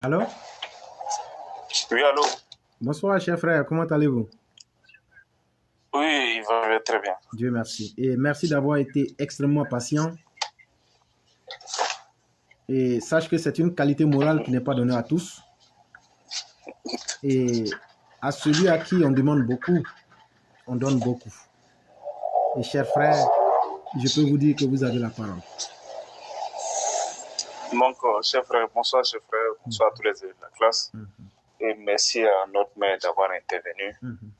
Alors, Oui, allô? bonsoir, cher frère, comment allez-vous? Oui, il va très bien. Dieu merci. Et merci d'avoir été extrêmement patient. Et sache que c'est une qualité morale qui n'est pas donnée à tous. Et à celui à qui on demande beaucoup, on donne beaucoup. Et cher frère, je peux vous dire que vous avez la parole. Donc, cher frère, bonsoir à tous les élèves de la classe. Mhm, Et merci à notre maître d'avoir intervenu. mhm,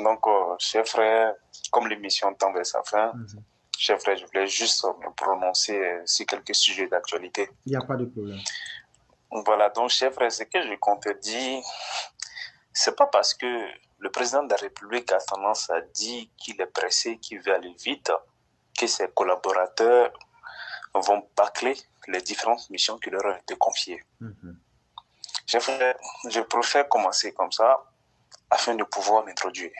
Donc, cher frère, comme l'émission tend vers sa fin, mhm. cher frère, je voulais juste me prononcer sur quelques sujets d'actualité. Il n'y a pas de problème. Voilà, donc, cher frère, ce que je compte dire, c'est pas parce que le président de la République a tendance à dire qu'il est pressé, qu'il veut aller vite, que ses collaborateurs vont bâcler les différentes missions qui leur ont été confiées. Mhm, Je préfère commencer comme ça afin de pouvoir m'introduire.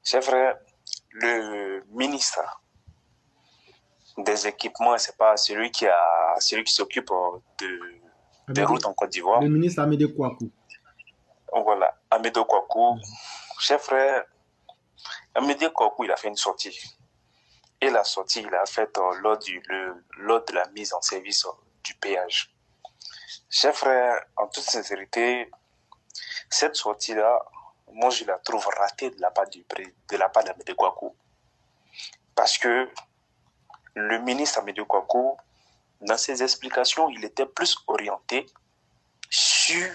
Chef frère, le ministre des équipements, c'est pas celui qui s'occupe des Amédée, routes en Côte d'Ivoire. le ministre Amédée Kouakou. Voilà, Amédo Kouakou. Mhm, Chef frère, Amédé Kouakou, il a fait une sortie. Et la sortie, il a faite lors de la mise en service du péage. Chef frère, en toute sincérité, cette sortie-là, moi, je la trouve ratée de la part d'Amédé Kouakou. Parce que le ministre Amédé Kouakou, dans ses explications, il était plus orienté sur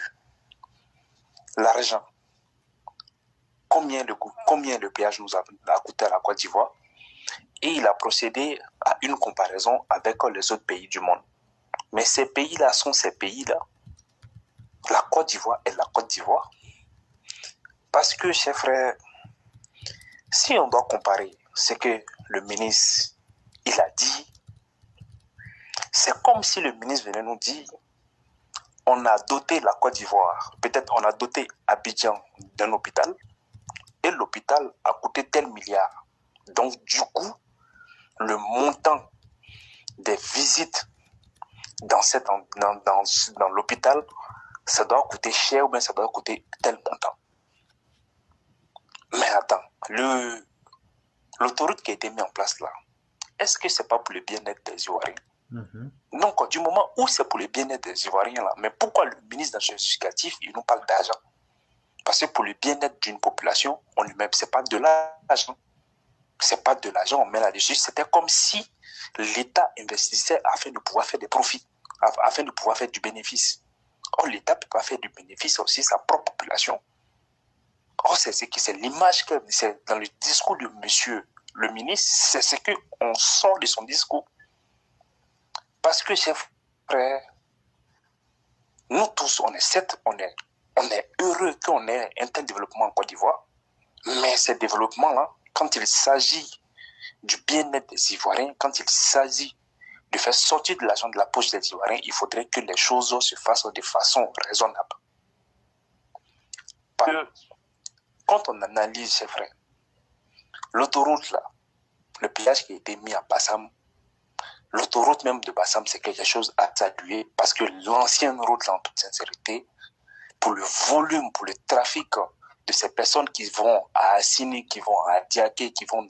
l'argent. Combien le péage nous a coûté à la Côte d'Ivoire. Et il a procédé à une comparaison avec les autres pays du monde. Mais ces pays-là sont ces pays-là. La Côte d'Ivoire est la Côte d'Ivoire. Parce que, chers frères, si on doit comparer ce que le ministre il a dit, c'est comme si le ministre venait nous dire on a doté la Côte d'Ivoire, peut-être on a doté Abidjan d'un hôpital, et l'hôpital a coûté tel milliard. Donc, du coup, le montant des visites dans l'hôpital, ça doit coûter cher ou bien ça doit coûter tel montant. Mais attends, l'autoroute qui a été mise en place là, est-ce que c'est pas pour le bien-être des Ivoiriens? mhm. Donc, du moment où c'est pour le bien-être des Ivoiriens là, mais pourquoi le ministre dans son justificatif, il nous parle d'argent? Parce que pour le bien-être d'une population, on lui met, c'est pas de l'argent. C'est pas de l'argent, on met là-dessus. C'était comme si l'État investissait afin de pouvoir faire des profits, afin de pouvoir faire du bénéfice. Or, l'État ne peut pas faire du bénéfice aussi sa propre population. Or, c'est l'image que c'est dans le discours de monsieur le ministre, c'est ce qu'on sort de son discours. Parce que, chers frères, nous tous, on est heureux qu'on ait un tel développement en Côte d'Ivoire. Mais ce développement-là, quand il s'agit du bien-être des Ivoiriens, quand il s'agit de faire sortir de l'argent de la poche des Ivoiriens, il faudrait que les choses se fassent de façon raisonnable. Parce que quand on analyse, c'est vrai, l'autoroute là, le péage qui a été mis à Bassam, l'autoroute même de Bassam, c'est quelque chose à saluer parce que l'ancienne route, là, en toute sincérité, pour le volume, pour le trafic de ces personnes qui vont à Assini, qui vont à Diaké, qui vont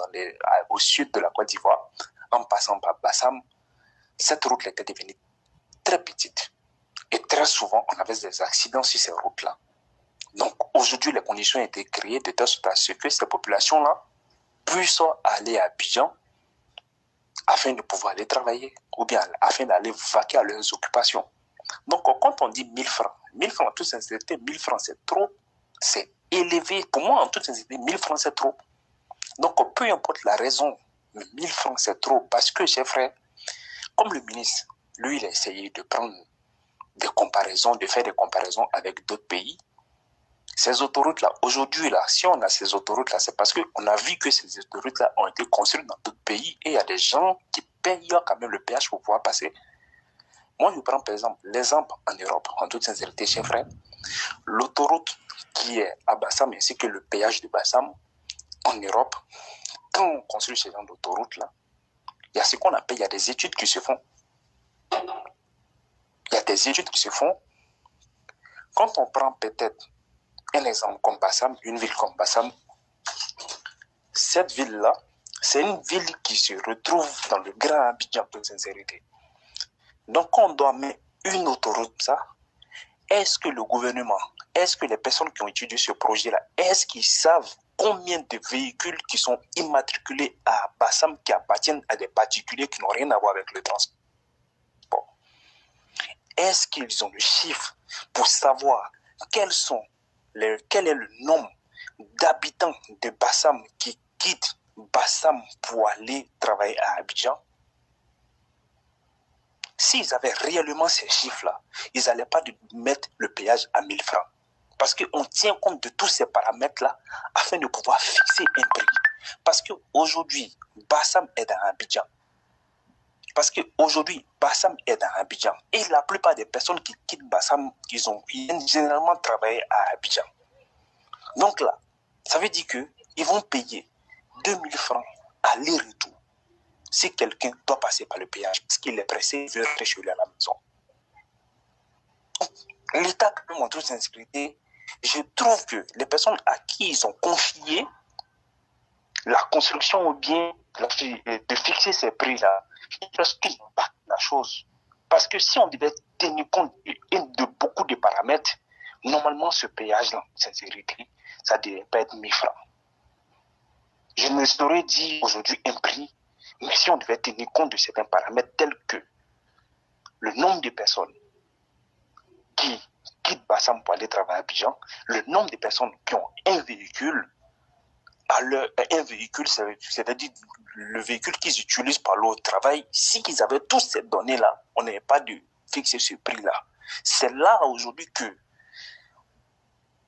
au sud de la Côte d'Ivoire, en passant par Bassam, cette route était devenue très petite. Et très souvent, on avait des accidents sur ces routes-là. Donc aujourd'hui, les conditions ont été créées de telle sorte à ce que ces populations-là puissent aller à Abidjan afin de pouvoir aller travailler ou bien afin d'aller vaquer à leurs occupations. Donc quand on dit 1000 francs en toute sincérité, 1000 francs c'est trop, c'est élevé. Pour moi, en toute sincérité, 1000 francs c'est trop. Donc peu importe la raison, mais 1000 francs c'est trop parce que, chers frères, comme le ministre, lui, il a essayé de prendre des comparaisons, de faire des comparaisons avec d'autres pays. Ces autoroutes-là, aujourd'hui, là, si on a ces autoroutes-là, c'est parce qu'on a vu que ces autoroutes-là ont été construites dans d'autres pays et il y a des gens qui payent quand même le péage pour pouvoir passer. Moi, je prends par exemple l'exemple en Europe, en toute sincérité, chers frères, l'autoroute qui est à Bassam ainsi que le péage de Bassam en Europe, quand on construit ce genre d'autoroute-là, il y a ce qu'on appelle, il y a des études qui se font. Il y a des études qui se font Quand on prend peut-être un exemple comme Bassam, une ville comme Bassam, cette ville-là, c'est une ville qui se retrouve dans le grand Abidjan, de sincérité. Donc, quand on doit mettre une autoroute, ça, est-ce que le gouvernement, est-ce que les personnes qui ont étudié ce projet-là, est-ce qu'ils savent combien de véhicules qui sont immatriculés à Bassam qui appartiennent à des particuliers qui n'ont rien à voir avec le transport? Est-ce qu'ils ont le chiffre pour savoir quel est le nombre d'habitants de Bassam qui quittent Bassam pour aller travailler à Abidjan? S'ils avaient réellement ces chiffres-là, ils n'allaient pas mettre le péage à 1000 francs. Parce qu'on tient compte de tous ces paramètres-là afin de pouvoir fixer un prix. Parce qu'aujourd'hui, Bassam est dans Abidjan. Et la plupart des personnes qui quittent Bassam, ils viennent généralement travailler à Abidjan. Donc là, ça veut dire qu'ils vont payer 2000 francs aller-retour. Si quelqu'un doit passer par le péage, parce qu'il est pressé, il veut rentrer chez lui à la maison. L'État, quand même, en toute sincérité, je trouve que les personnes à qui ils ont confié la construction ou bien de fixer ces prix-là, ils doivent tout battre la chose. Parce que si on devait tenir compte de beaucoup de paramètres, normalement, ce péage-là, en sincérité, ça ne devait pas être 1000 francs. Je ne saurais dire aujourd'hui un prix, mais si on devait tenir compte de certains paramètres tels que le nombre de personnes qui quittent Bassam pour aller travailler à Abidjan, le nombre de personnes qui ont un véhicule, c'est-à-dire le véhicule qu'ils utilisent pour aller au travail, si ils avaient tous ces données-là, on n'avait pas dû fixer ce prix-là. C'est là aujourd'hui que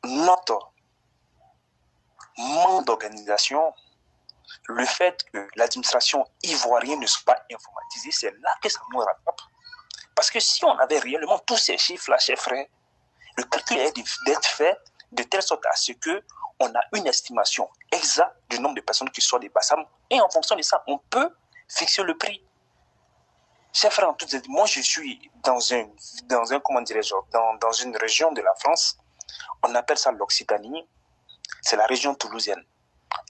notre manque d'organisation, le fait que l'administration ivoirienne ne soit pas informatisée, c'est là que ça nous rattrape. Parce que si on avait réellement tous ces chiffres-là, chers frères, le calcul est d'être fait de telle sorte à ce qu'on a une estimation exacte du nombre de personnes qui sortent des Bassam, et en fonction de ça, on peut fixer le prix. Chers frères, en toute moi je suis dans une région de la France, on appelle ça l'Occitanie, c'est la région toulousaine.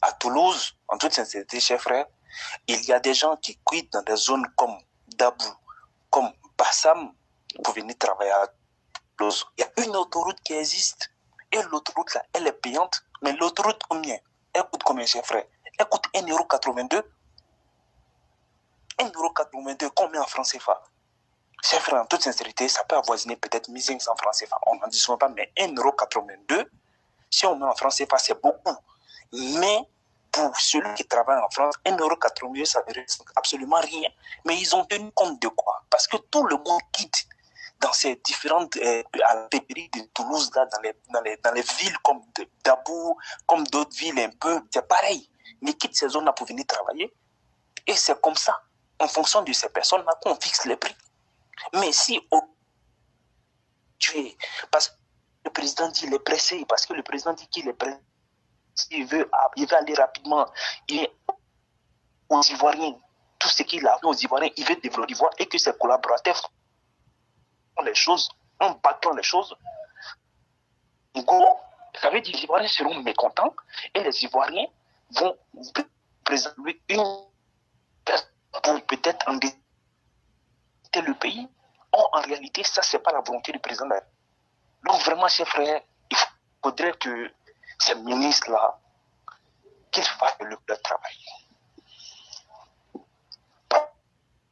À Toulouse, en toute sincérité, chers frères, il y a des gens qui quittent dans des zones comme Dabou, comme Bassam, pour venir travailler à Toulouse. Il y a une autoroute qui existe, et l'autoroute là, elle est payante, mais l'autoroute combien? Elle coûte combien, chers frères? Elle coûte 1,82 €. 1,82 €, combien en francs CFA? Chers frères, en toute sincérité, ça peut avoisiner peut-être 1500 francs CFA. On n'en dit pas, mais 1,82 €, si on met en francs CFA, c'est beaucoup. Mais pour celui qui travaille en France, 1,82 €, ça ne reste absolument rien. Mais ils ont tenu compte de quoi? Parce que tout le monde quitte dans ces différentes à la périphérie de Toulouse, là, dans les villes comme Dabou, comme d'autres villes un peu, c'est pareil. Ils quittent ces zones-là pour venir travailler. Et c'est comme ça, en fonction de ces personnes-là, qu'on fixe les prix. Mais si parce que le président dit qu'il est pressé, parce que le président dit qu'il est pressé, il veut aller rapidement, il est aux Ivoiriens, tout ce qu'il a aux Ivoiriens, il veut développer l'Ivoire et que ses collaborateurs font les choses, en battant les choses. Ça veut dire que les Ivoiriens seront mécontents et les Ivoiriens vont présenter une personne pour peut-être endetter le pays. Or, en réalité, ça, c'est pas la volonté du président. Donc, vraiment, chers frères, il faudrait que ces ministres-là, qu'ils fassent leur travail.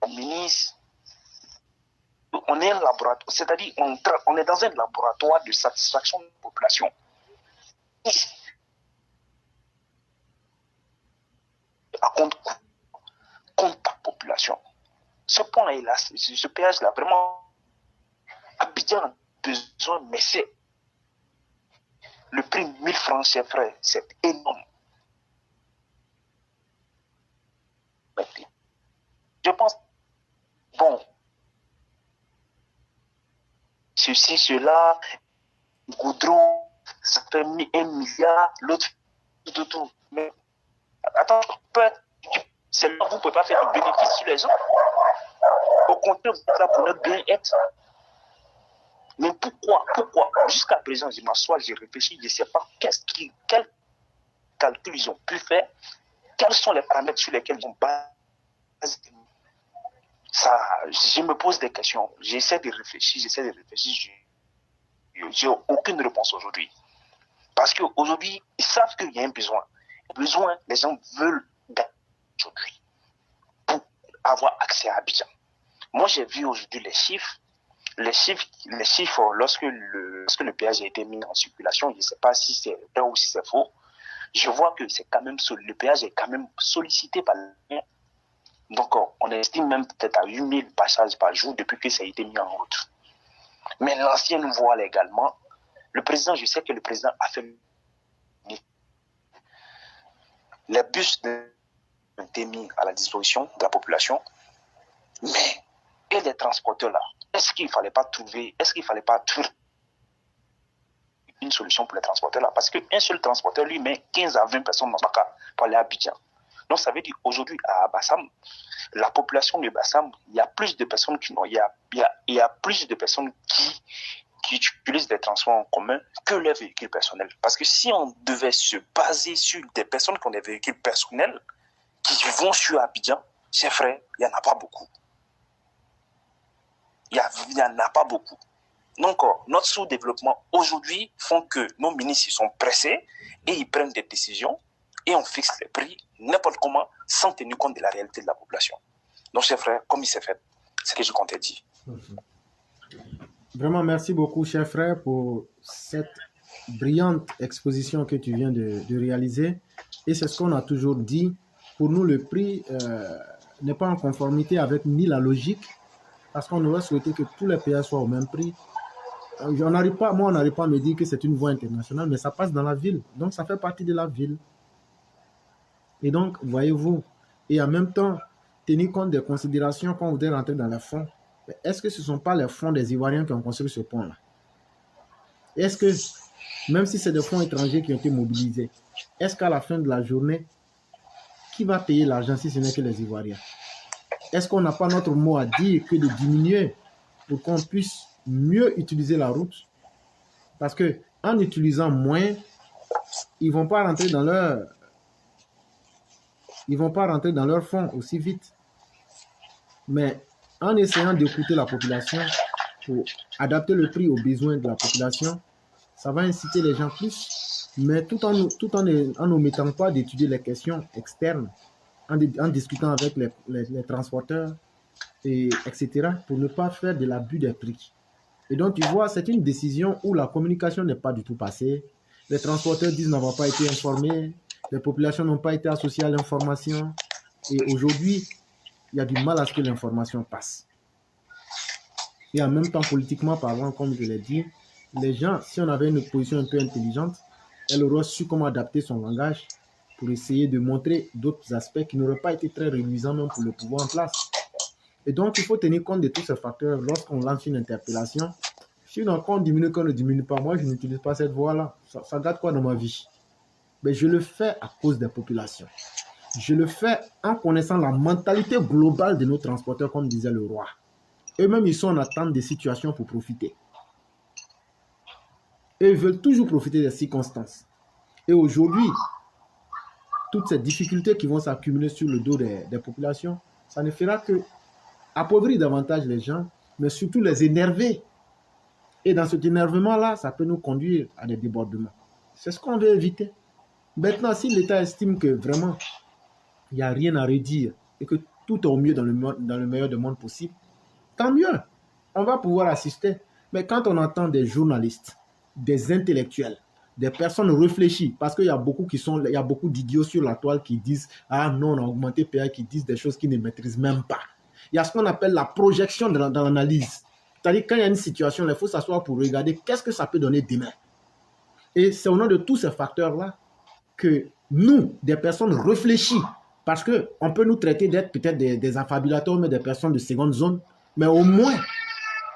Les ministres, on est un laboratoire, c'est-à-dire on est dans un laboratoire de satisfaction de la population. À compte la population. Ce point-là, ce péage-là, vraiment, Abidjan a besoin, mais c'est le prix 1000 francs, chers frères, c'est énorme. Je pense, bon, ceci, cela, goudron, ça fait 1 milliard, l'autre, tout. Mais attends, c'est là vous ne pouvez pas faire du bénéfice sur les gens. Au contraire, vous êtes là pour notre bien-être. Mais pourquoi jusqu'à présent, je m'assois, je réfléchis, je ne sais pas quel calcul ils ont pu faire, quels sont les paramètres sur lesquels ils ont basé. Ça, je me pose des questions, j'essaie de réfléchir, j'ai aucune réponse aujourd'hui. Parce qu'aujourd'hui, ils savent qu'il y a un besoin. Les gens veulent gagner aujourd'hui pour avoir accès à Abidjan. Moi, j'ai vu aujourd'hui les chiffres, lorsque le péage a été mis en circulation, je ne sais pas si c'est vrai ou si c'est faux, je vois que le péage est quand même sollicité par les gens. Donc, on estime même peut-être à 8000 passages par jour depuis que ça a été mis en route. Mais l'ancienne voie également, je sais que le président a fait les bus ont été mis à la disposition de la population, mais et les transporteurs là, est-ce qu'il ne fallait pas trouver une solution pour les transporteurs là? Parce qu'un seul transporteur lui met 15 à 20 personnes dans son cas pour aller à Abidjan. Donc ça veut dire aujourd'hui à Bassam, la population de Bassam, il y a plus de personnes qui utilisent des transports en commun que les véhicules personnels. Parce que si on devait se baser sur des personnes qui ont des véhicules personnels, qui vont sur Abidjan, c'est vrai, il n'y en a pas beaucoup. Il n'y en a pas beaucoup. Donc, notre sous-développement aujourd'hui font que nos ministres sont pressés et ils prennent des décisions et on fixe les prix n'importe comment sans tenir compte de la réalité de la population. Donc, c'est vrai, comme il s'est fait, c'est ce que je comptais dire. Vraiment, merci beaucoup, cher frère, pour cette brillante exposition que tu viens de réaliser. Et c'est ce qu'on a toujours dit. Pour nous, le prix n'est pas en conformité avec ni la logique, parce qu'on aurait souhaité que tous les péages soient au même prix. On n'arrive pas à me dire que c'est une voie internationale, mais ça passe dans la ville. Donc, ça fait partie de la ville. Et donc, voyez-vous, et en même temps, tenir compte des considérations quand on voudrait rentrer dans les fonds. Est-ce que ce ne sont pas les fonds des Ivoiriens qui ont construit ce pont-là? Est-ce que, même si c'est des fonds étrangers qui ont été mobilisés, est-ce qu'à la fin de la journée, qui va payer l'argent si ce n'est que les Ivoiriens? Est-ce qu'on n'a pas notre mot à dire que de diminuer pour qu'on puisse mieux utiliser la route? Parce qu'en utilisant moins, ils ne vont pas rentrer dans leur fonds aussi vite. Mais en essayant d'écouter la population pour adapter le prix aux besoins de la population, ça va inciter les gens plus, mais tout en n'omettant pas d'étudier les questions externes, en discutant avec les transporteurs, etc., pour ne pas faire de l'abus des prix. Et donc, tu vois, c'est une décision où la communication n'est pas du tout passée. Les transporteurs disent n'avoir pas été informés, les populations n'ont pas été associées à l'information. Et aujourd'hui, il y a du mal à ce que l'information passe. Et en même temps, politiquement parlant, comme je l'ai dit, les gens, si on avait une position un peu intelligente, elle aurait su comment adapter son langage pour essayer de montrer d'autres aspects qui n'auraient pas été très réduisants même pour le pouvoir en place. Et donc, il faut tenir compte de tous ces facteurs lorsqu'on lance une interpellation. Si on diminue, qu'on ne diminue pas, moi, je n'utilise pas cette voie-là. Ça garde quoi dans ma vie? Mais je le fais à cause des populations. Je le fais en connaissant la mentalité globale de nos transporteurs, comme disait le roi. Eux-mêmes, ils sont en attente des situations pour profiter. Et ils veulent toujours profiter des circonstances. Et aujourd'hui, toutes ces difficultés qui vont s'accumuler sur le dos des populations, ça ne fera que appauvrir davantage les gens, mais surtout les énerver. Et dans cet énervement-là, ça peut nous conduire à des débordements. C'est ce qu'on veut éviter. Maintenant, si l'État estime que vraiment, il n'y a rien à redire et que tout est au mieux dans le meilleur des mondes possible, tant mieux. On va pouvoir assister. Mais quand on entend des journalistes, des intellectuels, des personnes réfléchies, parce qu'il y a beaucoup d'idiots sur la toile qui disent « Ah non, on a augmenté PA », qui disent des choses qu'ils ne maîtrisent même pas. Il y a ce qu'on appelle la projection dans l'analyse. C'est-à-dire quand il y a une situation, il faut s'asseoir pour regarder qu'est-ce que ça peut donner demain. Et c'est au nom de tous ces facteurs-là que nous, des personnes réfléchies, parce qu'on peut nous traiter d'être peut-être des affabulateurs, mais des personnes de seconde zone, mais au moins,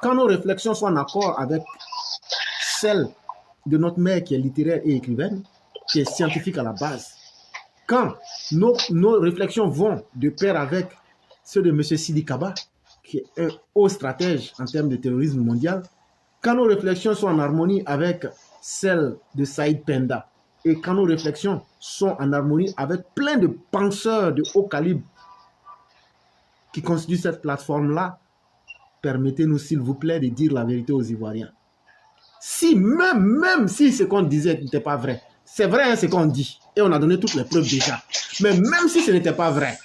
quand nos réflexions sont en accord avec celles de notre mère qui est littéraire et écrivaine, qui est scientifique à la base, quand nos réflexions vont de pair avec ceux de M. Sidi Kaba, qui est un haut stratège en termes de terrorisme mondial, Quand nos réflexions sont en harmonie avec celles de Saïd Penda, et quand nos réflexions sont en harmonie avec plein de penseurs de haut calibre qui constituent cette plateforme-là, permettez-nous, s'il vous plaît, de dire la vérité aux Ivoiriens. Si même si ce qu'on disait n'était pas vrai, c'est vrai hein, ce qu'on dit, et on a donné toutes les preuves déjà, mais même si ce n'était pas vrai,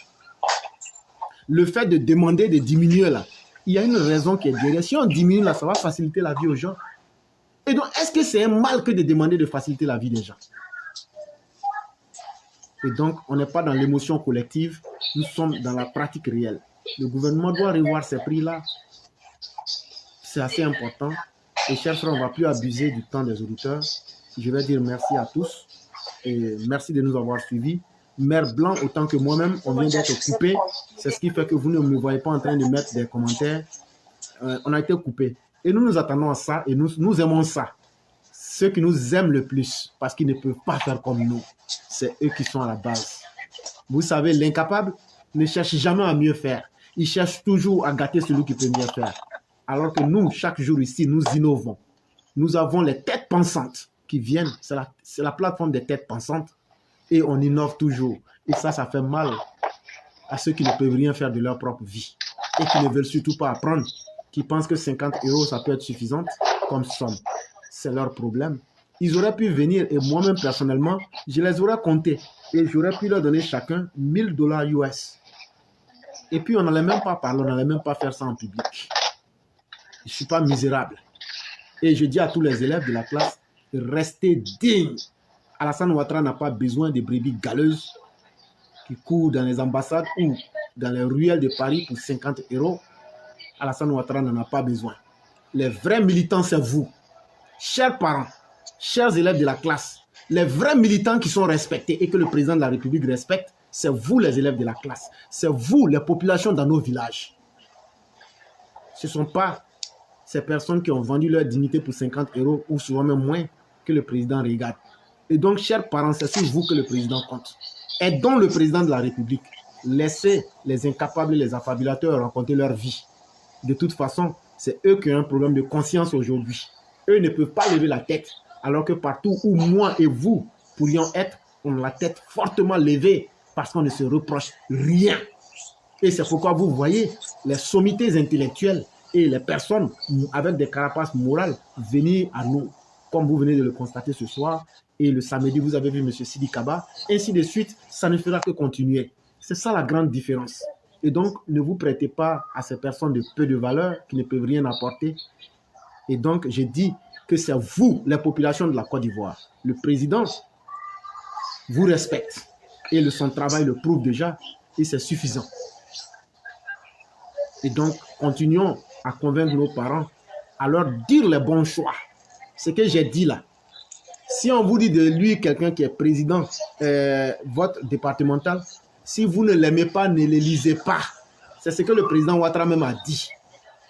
le fait de demander de diminuer là, il y a une raison qui est derrière. Si on diminue là, ça va faciliter la vie aux gens. Et donc, est-ce que c'est un mal que de demander de faciliter la vie des gens? Et donc, on n'est pas dans l'émotion collective, nous sommes dans la pratique réelle. Le gouvernement doit revoir ces prix-là. C'est assez important. Et chers frères, on ne va plus abuser du temps des auditeurs. Je vais dire merci à tous et merci de nous avoir suivis. Mère Blanc, autant que moi-même, on vient d'être coupé. C'est ce qui fait que vous ne me voyez pas en train de mettre des commentaires. On a été coupé. Et nous nous attendons à ça et nous aimons ça. Ceux qui nous aiment le plus, parce qu'ils ne peuvent pas faire comme nous, c'est eux qui sont à la base. Vous savez, l'incapable ne cherche jamais à mieux faire. Il cherche toujours à gâter celui qui peut mieux faire. Alors que nous, chaque jour ici, nous innovons. Nous avons les têtes pensantes qui viennent. C'est la plateforme des têtes pensantes. Et on innove toujours. Et ça fait mal à ceux qui ne peuvent rien faire de leur propre vie. Et qui ne veulent surtout pas apprendre. Qui pensent que 50 €, ça peut être suffisant comme somme. C'est leur problème. Ils auraient pu venir et moi-même personnellement, je les aurais comptés. Et j'aurais pu leur donner chacun $1000 US. Et puis on n'allait même pas parler, on n'allait même pas faire ça en public. Je ne suis pas misérable. Et je dis à tous les élèves de la classe, restez dignes. Alassane Ouattara n'a pas besoin de brebis galeuses qui courent dans les ambassades ou dans les ruelles de Paris pour 50 €. Alassane Ouattara n'en a pas besoin. Les vrais militants, c'est vous. Chers parents, chers élèves de la classe, les vrais militants qui sont respectés et que le président de la République respecte, c'est vous les élèves de la classe. C'est vous les populations dans nos villages. Ce ne sont pas ces personnes qui ont vendu leur dignité pour 50 € ou souvent même moins que le président regarde. Et donc, chers parents, c'est sur vous que le président compte. Aidons le président de la République. Laissez les incapables et les affabulateurs raconter leur vie. De toute façon, c'est eux qui ont un problème de conscience aujourd'hui. Eux ne peuvent pas lever la tête, alors que partout où moi et vous pourrions être, on a la tête fortement levée parce qu'on ne se reproche rien. Et c'est pourquoi vous voyez les sommités intellectuelles et les personnes avec des carapaces morales venir à nous, comme vous venez de le constater ce soir. Et le samedi, vous avez vu M. Sidi Kaba, ainsi de suite, ça ne fera que continuer. C'est ça la grande différence. Et donc, ne vous prêtez pas à ces personnes de peu de valeur qui ne peuvent rien apporter. Et donc, j'ai dit que c'est vous, la population de la Côte d'Ivoire. Le président vous respecte. Et son travail le prouve déjà. Et c'est suffisant. Et donc, continuons à convaincre nos parents, à leur dire les bons choix. Ce que j'ai dit là. Si on vous dit de lui, quelqu'un qui est président, votre départemental, si vous ne l'aimez pas, ne l'élisez pas. C'est ce que le président Ouattara même a dit.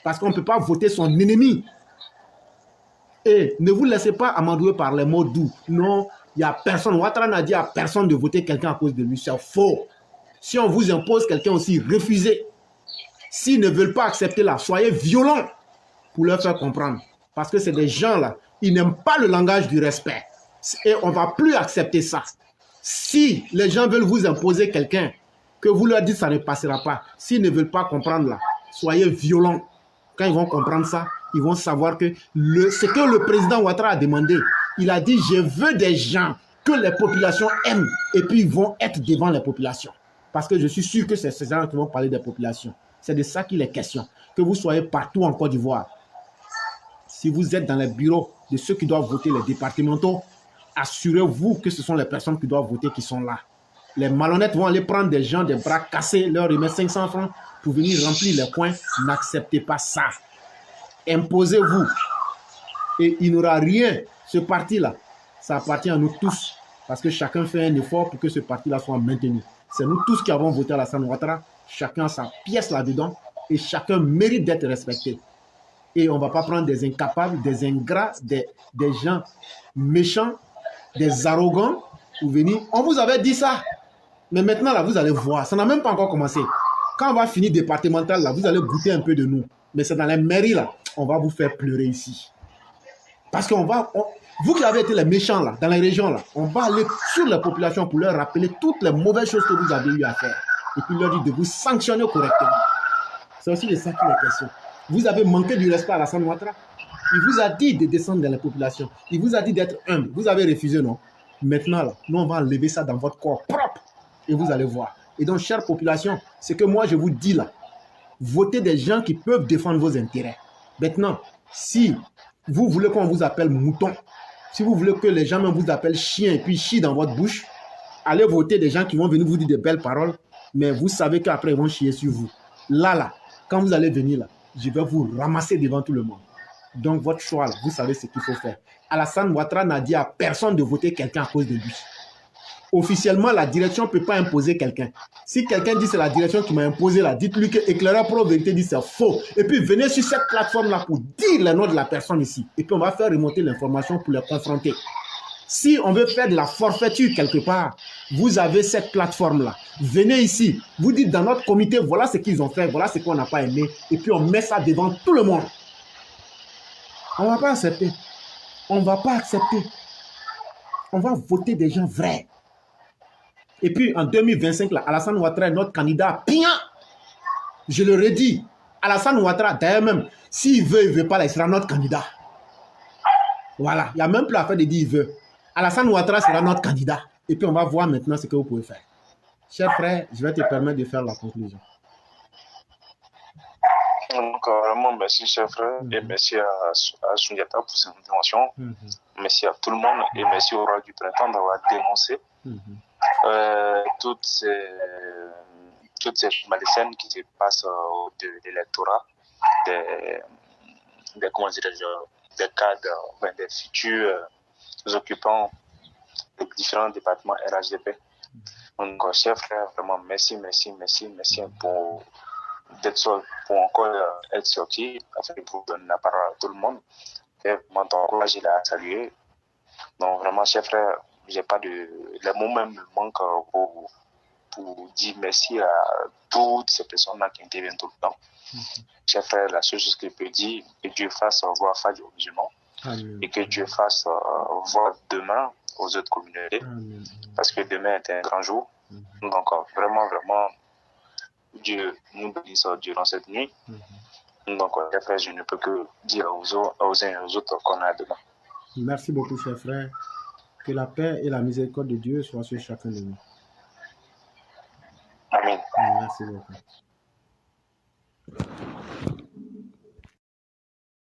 Parce qu'on ne peut pas voter son ennemi. Et ne vous laissez pas amadouer par les mots doux. Non, il n'y a personne. Ouattara n'a dit à personne de voter quelqu'un à cause de lui. C'est faux. Si on vous impose quelqu'un aussi, refusez. S'ils ne veulent pas accepter là, soyez violents pour leur faire comprendre. Parce que c'est des gens là, ils n'aiment pas le langage du respect. Et on ne va plus accepter ça. Si les gens veulent vous imposer quelqu'un, que vous leur dites ça ne passera pas. S'ils ne veulent pas comprendre là, soyez violents. Quand ils vont comprendre ça, ils vont savoir que ce que le président Ouattara a demandé, il a dit je veux des gens que les populations aiment et puis ils vont être devant les populations. Parce que je suis sûr que c'est ces gens qui vont parler des populations. C'est de ça qu'il est question. Que vous soyez partout en Côte d'Ivoire. Si vous êtes dans les bureaux de ceux qui doivent voter les départementaux, assurez-vous que ce sont les personnes qui doivent voter qui sont là. Les malhonnêtes vont aller prendre des gens des bras cassés, leur remettre 500 francs pour venir remplir les coins. N'acceptez pas ça. Imposez-vous. Et il n'y aura rien. Ce parti-là, ça appartient à nous tous. Parce que chacun fait un effort pour que ce parti-là soit maintenu. C'est nous tous qui avons voté Alassane Ouattara. Chacun a sa pièce là-dedans. Et chacun mérite d'être respecté. Et on ne va pas prendre des incapables, des ingrats, des gens méchants, des arrogants pour venir. On vous avait dit ça. Mais maintenant, là, vous allez voir. Ça n'a même pas encore commencé. Quand on va finir départemental, là, vous allez goûter un peu de nous. Mais c'est dans les mairies, là, on va vous faire pleurer ici. Parce qu'on va, vous qui avez été les méchants là, dans les régions là, on va aller sur la population pour leur rappeler toutes les mauvaises choses que vous avez eu à faire. Et puis leur dire de vous sanctionner correctement. C'est aussi de ça qu'il est question. Vous avez manqué du respect à Alassane Ouattara. Il vous a dit de descendre dans la population. Il vous a dit d'être humble. Vous avez refusé, non? Maintenant, là, nous, on va enlever ça dans votre corps propre. Et vous allez voir. Et donc, chère population, ce que moi, je vous dis là, votez des gens qui peuvent défendre vos intérêts. Maintenant, si vous voulez qu'on vous appelle mouton, si vous voulez que les gens même vous appellent chien et puis chient dans votre bouche, allez voter des gens qui vont venir vous dire de belles paroles, mais vous savez qu'après, ils vont chier sur vous. Là, quand vous allez venir là, je vais vous ramasser devant tout le monde. Donc, votre choix, là, vous savez ce qu'il faut faire. Alassane Ouattara n'a dit à personne de voter quelqu'un à cause de lui. Officiellement, la direction ne peut pas imposer quelqu'un. Si quelqu'un dit c'est la direction qui m'a imposé là, dites-lui que Éclaireur Pro Vérité dit c'est faux. Et puis, venez sur cette plateforme-là pour dire le nom de la personne ici. Et puis, on va faire remonter l'information pour les confronter. Si on veut faire de la forfaiture quelque part, vous avez cette plateforme-là. Venez ici. Vous dites dans notre comité, voilà ce qu'ils ont fait, voilà ce qu'on n'a pas aimé. Et puis, on met ça devant tout le monde. On ne va pas accepter. On ne va pas accepter. On va voter des gens vrais. Et puis en 2025, là, Alassane Ouattara est notre candidat. Bien. Je le redis. Alassane Ouattara, d'ailleurs même, s'il veut, il ne veut pas, là, il sera notre candidat. Voilà. Il n'y a même plus l'affaire de dire il veut. Alassane Ouattara sera notre candidat. Et puis on va voir maintenant ce que vous pouvez faire. Cher frère, je vais te permettre de faire la conclusion. Donc, vraiment, merci, cher frère, et merci à Soundiata pour cette intervention. Merci à tout le monde, et merci au roi du printemps d'avoir dénoncé toutes ces malsaines qui se passent de l'électorat, des cadres, des futurs occupants des différents départements RHDP. Donc, cher frère, vraiment, merci pour encore être sorti, afin pour donner la parole à tout le monde. Et vraiment, ton courage, il a salué. Donc, vraiment, cher frère, j'ai pas les mots même me manquent pour dire merci à toutes ces personnes-là qui interviennent tout le temps. Cher frère, la seule chose que je peux dire, que Dieu fasse voir face aux musulmans. Et que Dieu fasse voir demain aux autres communautés. Parce que demain est un grand jour. Donc, vraiment, Dieu nous bénisse durant cette nuit. Donc, cher frère, je ne peux que dire aux uns et aux autres qu'on a demain. Merci beaucoup, cher frère. Que la paix et la miséricorde de Dieu soient sur chacun de nous. Amen. Merci beaucoup.